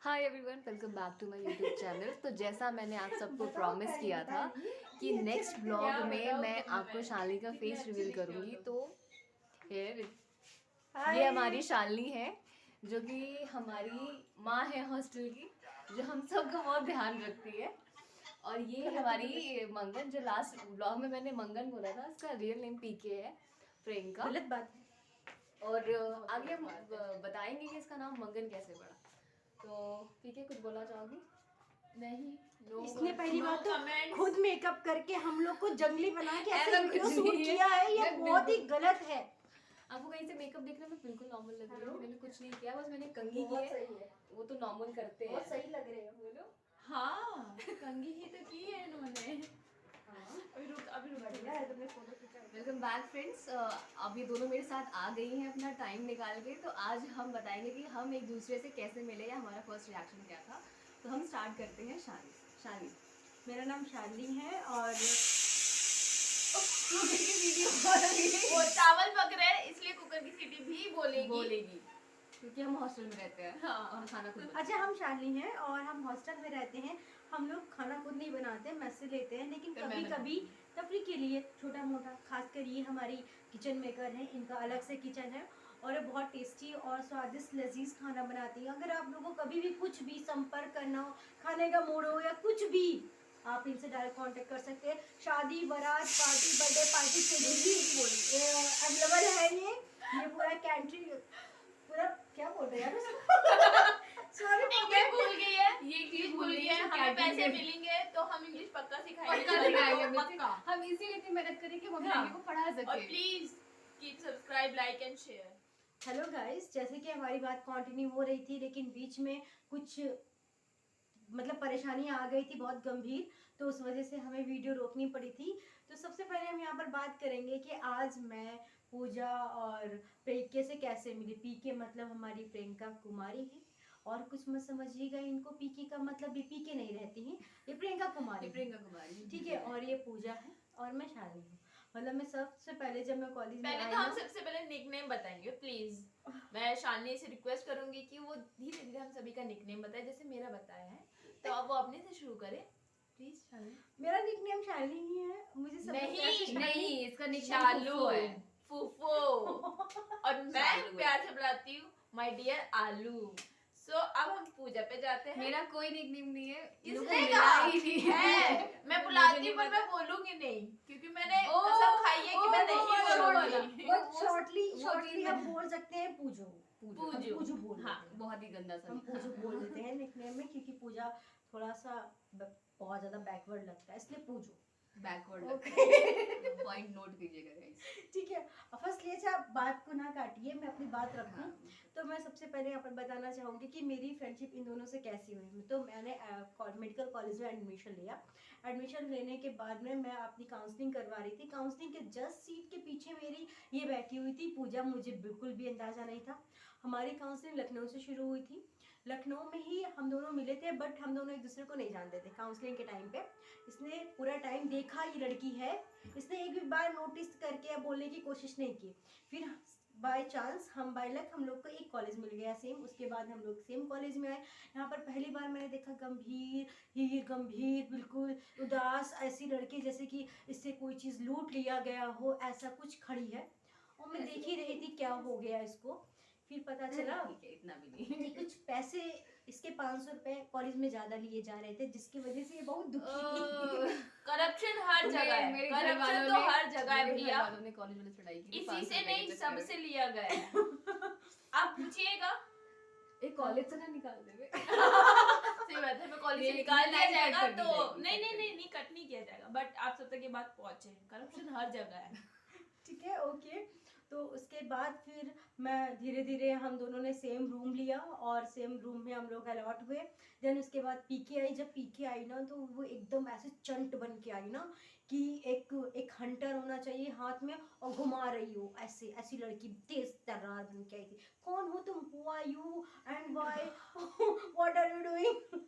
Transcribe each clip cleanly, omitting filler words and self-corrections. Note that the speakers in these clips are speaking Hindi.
Hi everyone, welcome back to my YouTube channel. तो जैसा मैंने आप सबको प्रॉमिस किया था कि नेक्स्ट ब्लॉग में मैं आपको शालिनी का फेस रिवील करूंगी। तो ये हमारी शालिनी है, जो कि हमारी माँ है हॉस्टल की, जो हम सबका बहुत ध्यान रखती है। और ये हमारी मंगन, जो लास्ट ब्लॉग में मैंने मंगन बोला था, उसका रियल नेम पीके है, प्रियंका। गलत बात है। और आगे हम बताएंगे कि इसका नाम मंगन कैसे पड़ा। तो पीके कुछ बोलना चाहोगी? नहीं, इसने पहली no बात तो comments। खुद मेकअप करके हम लोग को जंगली बना के ऐसे ऐसा वीडियो कुछ शूट नहीं है। किया है, ये मैं बहुत ही बिल्कुल- गलत है। आपको कहीं से मेकअप देखने में बिल्कुल नॉर्मल लग रही है। मैंने कुछ नहीं किया, बस मैंने कंघी की है। वो तो नॉर्मल करते हैं। बहुत सही लग रहे हो। बोलो। हाँ, कंघी ही तो की है इन्होंने। अभी रुक बढ़िया है, तुमने फोटो खींचा। Welcome back friends. अब ये दोनों मेरे साथ आ गई हैं अपना टाइम निकाल के। तो आज हम बताएंगे कि हम एक दूसरे से कैसे मिले या हमारा फर्स्ट रिएक्शन क्या था। तो हम स्टार्ट करते हैं शालिनी। मेरा नाम शालिनी है और कुकर की वीडियो हो रही है। वो चावल पक रहे हैं इसलिए कुकर की सीटी भी बोलेगी। क्योंकि हम हॉस्टल में रहते हैं। हाँ। और खाना खुद अच्छा, हम शालिनी हैं और हम हॉस्टल में रहते हैं। हम लोग खाना खुद नहीं बनाते, मेस से लेते हैं, लेकिन तो कभी मैं कभी तफरी के लिए छोटा मोटा, खासकर ये हमारी किचन मेकर है, इनका अलग से किचन है और ये बहुत टेस्टी और स्वादिष्ट लजीज खाना बनाती है। अगर आप लोगों को कभी भी कुछ भी संपर्क करना हो, खाने का मूड हो या कुछ भी, आप इनसे डायरेक्ट कांटेक्ट कर सकते हैं। शादी, बारात, पार्टी, बर्थडे पार्टी के लिए भी अवेलेबल है। ये पूरा कैंट्री, पूरा क्या बोल रहे हैं यार सॉरी, इंग्लिश भूल गई है, ये इंग्लिश भूल गई है। हमें पैसे मिलेंगे तो हम इंग्लिश पक्का सिखाएंगे। पक्का। हम इसीलिए इतनी मेहनत करें कि हम हाँ। बेबी को पढ़ा और सके। Please keep subscribe, like and share. Hello guys, जैसे कि हमारी बात कंटिन्यू हो रही थी, लेकिन बीच में कुछ मतलब परेशानी आ गई थी बहुत गंभीर, तो उस वजह से हमें वीडियो रोकनी पड़ी थी। तो सबसे पहले हम यहाँ पर बात करेंगे कि आज मैं पूजा और प्रियंका से कैसे मिली। पीके मतलब हमारी प्रियंका कुमारी है, और कुछ मत समझिएगा इनको, पीके का मतलब ये पीके नहीं रहती हैं, ये प्रियंका कुमारी है। प्रियंका कुमारी, ठीक है। और ये पूजा है और मैं शालिनी हूँ। मतलब मैं सबसे पहले जब मैं कॉलेज में पहले आई तो हम ना, सबसे पहले निकनेम बताएंगे प्लीज। मैं शालिनी से रिक्वेस्ट करूंगी कि वो धीरे धीरे हम सभी का निकनेम बताए, जैसे मेरा बताया है, तो अब वो अपने से शुरू करे प्लीज। शालिनी मेरा निकनेम शालिनी ही है। मुझे सब नहीं, इसका शालू है, फूफो। और मैं शालू प्यार है। से बुलाती हूँ माय डियर आलू। सो अब हम पूजा पे जाते हैं। मेरा कोई निकनेम नहीं है। किसने मिला कहा ही नहीं है? मैं बुलाती हूँ पर मैं बोलूंगी नहीं, क्योंकि मैंने कसम खाई है कि मैं नहीं बोलूंगी। शॉर्टली हम बोल सकते हैं पूजो। पूजो। पूजो बोल हाँ, देते हैं। बहुत ही गंदा सा हम निकला। पूजो बोल देते हैं निकनेम में, क्योंकि पूजा थोड़ा सा बहुत ज्यादा बैकवर्ड लगता है, इसलिए पूजो। बैकवर्ड पॉइंट नोट कीजिएगा गाइस। ठीक है, फर्स्ट ले आप बात को ना काटिए, मैं अपनी बात रखूं। तो मैं सबसे पहले यहाँ पर बताना चाहूँगी कि मेरी फ्रेंडशिप इन दोनों से कैसी हुई। तो मैंने मेडिकल कॉलेज में एडमिशन लिया। एडमिशन लेने के बाद में मैं अपनी काउंसलिंग करवा रही थी। काउंसलिंग के जस्ट सीट के पीछे मेरी ये बैठी हुई थी पूजा। मुझे बिल्कुल भी अंदाज़ा नहीं था। हमारी काउंसलिंग लखनऊ से शुरू हुई थी। लखनऊ में ही हम दोनों मिले थे, बट हम दोनों एक दूसरे को नहीं जानते थे काउंसलिंग के टाइम पे। इसने पूरा टाइम देखा ये लड़की है, इसने एक भी बार नोटिस करके या बोलने की कोशिश नहीं की। फिर बाय चांस हम बाय लक हम लोग को एक कॉलेज मिल गया सेम। उसके बाद हम लोग सेम कॉलेज में आए। यहाँ पर पहली बार मैंने देखा गंभीर बिल्कुल उदास ऐसी लड़की, जैसे कि इससे कोई चीज़ लूट लिया गया हो, ऐसा कुछ खड़ी है। और मैं देख ही रही थी क्या हो गया इसको। फिर पता चला ठीक है, इतना भी नहीं। कि कुछ पैसे इसके 500 रुपए कॉलेज में ज्यादा लिए जा रहे थे, जिसकी वजह से ये बहुत दुखी थी। करप्शन हर जगह है, मेरे घर करप्शन वालों तो ने- हर जगह है मेरे घर भैया। वालों ने कॉलेज वाले चढ़ाई की थी, इसी 500 से रुपए नहीं, के सबसे लिया गया है। आप पूछिएगा। एक कॉलेज से ना निकाल देवे। सही बात है, मैं कॉलेज से नहीं, निकाल दिया नहीं, जाएगा कट तो नहीं जाएगी, नहीं कट नहीं नहीं। नहीं नहीं कट नहीं किया जाएगा, बट आप सब तक ये बात पहुंचे, करप्शन हर जगह है। ठीक है, ओके। तो उसके बाद फिर मैं धीरे धीरे हम दोनों ने सेम रूम लिया और सेम रूम में हम लोग अलॉट हुए। देन उसके बाद पीके आई। जब पीके आई ना, तो वो एकदम ऐसे चंट बन के आई ना, कि एक हंटर होना चाहिए हाथ में और घुमा रही हो, ऐसे ऐसी लड़की तेज तर्रार बन के आई थी। कौन हो तुम, who are you and why, what are you doing.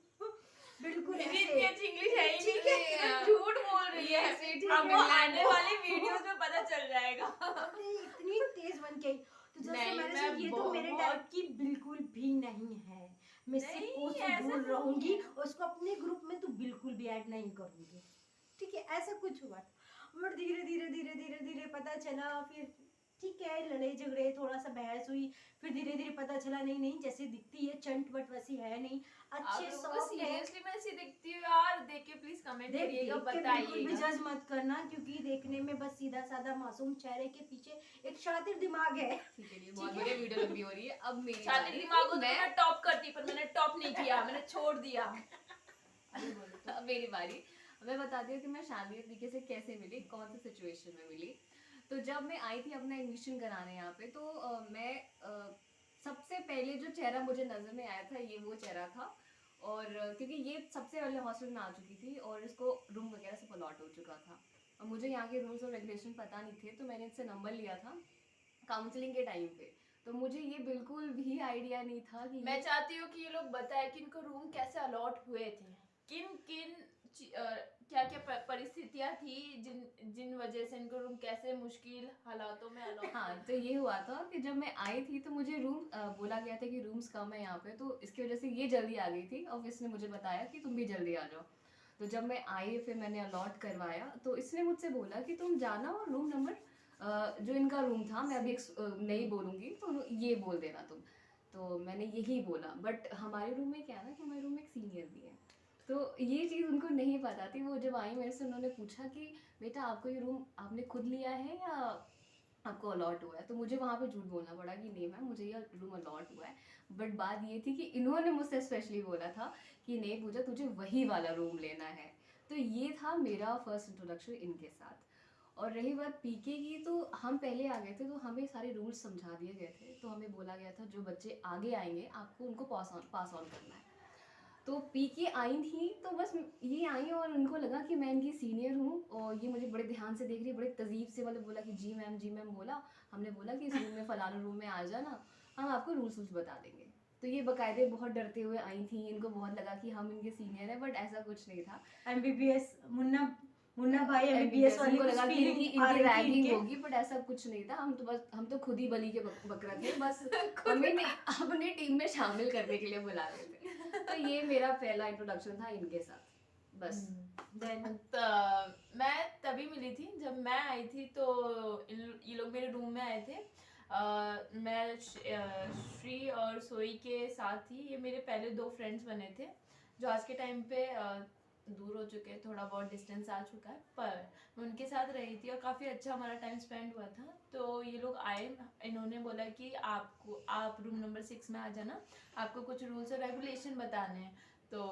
बिल्कुल इतनी ऐसे। अच्छी इंग्लिश है ही नहीं, ठीक है, ये झूठ बोल रही है। ऐसे ही ठीक हमको है। आने वाली वीडियोस में पता चल जाएगा। अरे इतनी तेज बन के आई। तो जैसे नहीं, मैंने मैं सोचा ये तो मेरे बहुत- टाइप की बिल्कुल भी नहीं है। मैं उससे नहीं, कोसों ऐसा दूर नहीं रहूंगी है। और उसको अपने ग्रुप में तो बिल्कुल भी ऐड नहीं करूंगी। ठीक है, ऐसा कुछ हुआ था। बट धीरे धीरे धीरे धीरे धीरे पता चला, फिर ठीक है लड़े झगड़े थोड़ा सा बहस हुई, फिर धीरे धीरे पता चला नहीं नहीं जैसी दिखती है चंट बट वैसी है नहीं, आप अच्छे लोगों को सॉफ्ट है। सीरियसली मैं ऐसी दिखती हूँ यार? देख के प्लीज कमेंट देख करिएगा, देख के बिल्कुल भी बताइएगा। जज मत करना, क्योंकि देखने में बस सीधा साधा मासूम चेहरे के पीछे एक शातिर दिमाग है। ठीक है, ये बहुत बढ़िया वीडियो लंबी हो रही है। अब मेरी शादी बारी। दिमाग को तो मैं मैं टॉप करती, पर मैंने टॉप नहीं किया, मैंने छोड़ दिया। अरे बोलो तो। अब मेरी बारी। मैं बताती हूँ कि मैं शादी तरीके से कैसे मिली, कौन सी सिचुएशन में मिली। तो जब मैं आई थी अपना एडमिशन कराने यहाँ पे, तो मैं सबसे पहले जो चेहरा मुझे नज़र में आया था ये वो चेहरा था। और क्योंकि ये सबसे पहले हॉस्टल में आ चुकी थी और इसको रूम वगैरह सब अलॉट हो चुका था, और मुझे यहाँ के रूल्स और रेगुलेशन पता नहीं थे, तो मैंने इससे नंबर लिया था काउंसलिंग के टाइम पे। तो मुझे ये बिल्कुल भी आइडिया नहीं था कि मैं चाहती हूँ कि ये लोग बताएं कि इनको रूम कैसे अलॉट हुए थे, किन किन क्या क्या परिस्थितियाँ थी जिन जिन वजह से इनको रूम कैसे मुश्किल हालातों में अलॉट। हाँ, तो ये हुआ था कि जब मैं आई थी तो मुझे रूम बोला गया था कि रूम्स कम है यहाँ पे, तो इसकी वजह से ये जल्दी आ गई थी और इसने मुझे बताया कि तुम भी जल्दी आ जाओ। तो जब मैं आई फिर मैंने अलॉट करवाया, तो इसने मुझसे बोला कि तुम जाना और रूम नंबर जो इनका रूम था, मैं अभी नहीं बोलूँगी तो ये बोल देना तुम। तो मैंने यही बोला, बट हमारे रूम में क्या है ना कि हमारे रूम में एक सीनियर भी है, तो ये चीज़ उनको नहीं पता थी। वो जब आई मेरे से उन्होंने पूछा कि बेटा आपको ये रूम आपने खुद लिया है या आपको अलॉट हुआ है, तो मुझे वहाँ पे झूठ बोलना पड़ा कि नहीं मैम मुझे ये रूम अलॉट हुआ है। बट बात ये थी कि इन्होंने मुझसे स्पेशली बोला था कि नहीं पूजा तुझे वही वाला रूम लेना है। तो ये था मेरा फर्स्ट इंट्रोडक्शन इनके साथ। और रही बात पीके की, तो हम पहले आ गए थे तो हमें सारे रूल्स समझा दिए गए थे। तो हमें बोला गया था जो बच्चे आगे आएंगे आपको उनको पास ऑन करना है। तो पीके आई थी तो बस ये आई और उनको लगा कि मैं इनकी सीनियर हूँ, और ये मुझे बड़े ध्यान से देख रही है, बड़े तजीब से मतलब बोला कि जी मैम बोला। हमने बोला कि इस रूम में फलाना रूम में आ जाना, हम आपको रूल्स बता देंगे। तो ये बाकायदे बहुत डरते हुए आई थी, इनको बहुत लगा कि हम इनके सीनियर हैं, बट ऐसा कुछ नहीं था। एमबीबीएस मुन्ना भाई एमबीबीएस वाली उनको कुछ लगा कि फीलिंग इनकी आ रही थी रैगिंग इनके। होगी, बट ऐसा कुछ नहीं था। हम तो खुद ही बली के बकरा थे, बस हमें अपनी टीम में शामिल करने के लिए बुला रहे थे। तो ये मेरा पहला इंट्रोडक्शन था इनके साथ बस। मैं तभी मिली थी जब मैं आई थी, तो ये लोग मेरे रूम में आए थे। मैं श्री और सोई के साथ थी। ये मेरे पहले 2 फ्रेंड्स बने थे जो आज के टाइम पे दूर हो चुके हैं, थोड़ा बहुत डिस्टेंस आ चुका है, पर मैं उनके साथ रही थी और काफ़ी अच्छा हमारा टाइम स्पेंड हुआ था। तो ये लोग आए, इन्होंने बोला कि आप रूम नंबर 6 में आ जाना, आपको कुछ रूल्स और रेगुलेशन बताने हैं। तो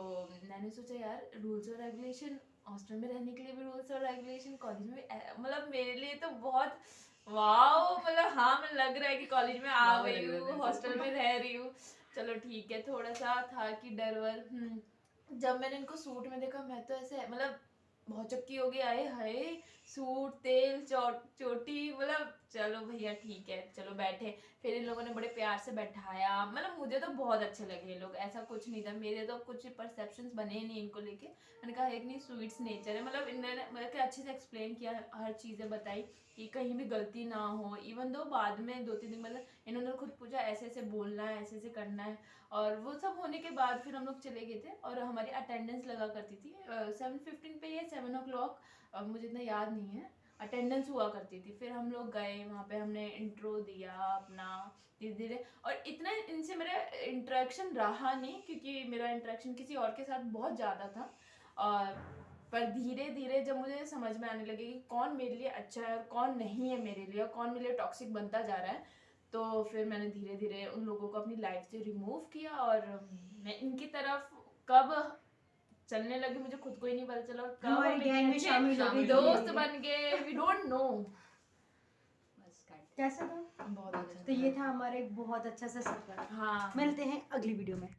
मैंने सोचा यार रूल्स और रेगुलेशन, हॉस्टल में रहने के लिए भी रूल्स और रेगुलेशन, कॉलेज में मतलब मेरे लिए तो बहुत वाओ, मतलब हाँ मैं लग रहा है कि कॉलेज में आ वाव गई लग रहा हूँ, था हॉस्टल में रह रही हूँ। चलो ठीक है, थोड़ा सा था कि डर वर। जब मैंने इनको सूट में देखा मैं तो ऐसे मतलब बहुत चक्की हो गई, आए हाय सूट तेल चोटी, मतलब चलो भैया ठीक है चलो बैठे। फिर इन लोगों ने बड़े प्यार से बैठाया, मतलब मुझे तो बहुत अच्छे लगे ये लोग, ऐसा कुछ नहीं था, मेरे तो कुछ परसेप्शंस बने ही नहीं इनको लेके। मैंने कहा एक नहीं स्वीट्स नेचर है, मतलब इन्होंने मतलब अच्छे से एक्सप्लेन किया, हर चीज़ें बताई कि कहीं भी गलती ना हो। इवन दो बाद में 2-3 दिन मतलब इन्होंने खुद पूछा ऐसे ऐसे बोलना है, ऐसे ऐसे करना है, और वो सब होने के बाद फिर हम लोग चले गए थे। और हमारी अटेंडेंस लगा करती थी 7:15 पे या 7 o'clock, मुझे इतना याद नहीं है, अटेंडेंस हुआ करती थी। फिर हम लोग गए वहाँ पे, हमने इंट्रो दिया अपना धीरे धीरे, और इतना इनसे मेरा इंटरेक्शन रहा नहीं क्योंकि मेरा इंटरेक्शन किसी और के साथ बहुत ज़्यादा था। और पर धीरे धीरे जब मुझे समझ में आने लगे कि कौन मेरे लिए अच्छा है और कौन नहीं है मेरे लिए, और कौन मेरे लिए टॉक्सिक बनता जा रहा है, तो फिर मैंने धीरे धीरे उन लोगों को अपनी लाइफ से रिमूव किया। और मैं इनकी तरफ कब चलने लगी मुझे खुद को ही नहीं पता चला, और कब हमारी हम गैंग में इतने शामिल हो गई दोस्त बन गए, वी डोंट नो। बस कैसा था? बहुत अच्छा तो ये था हमारा एक बहुत अच्छा सा सफर। हाँ, मिलते हैं अगली वीडियो में।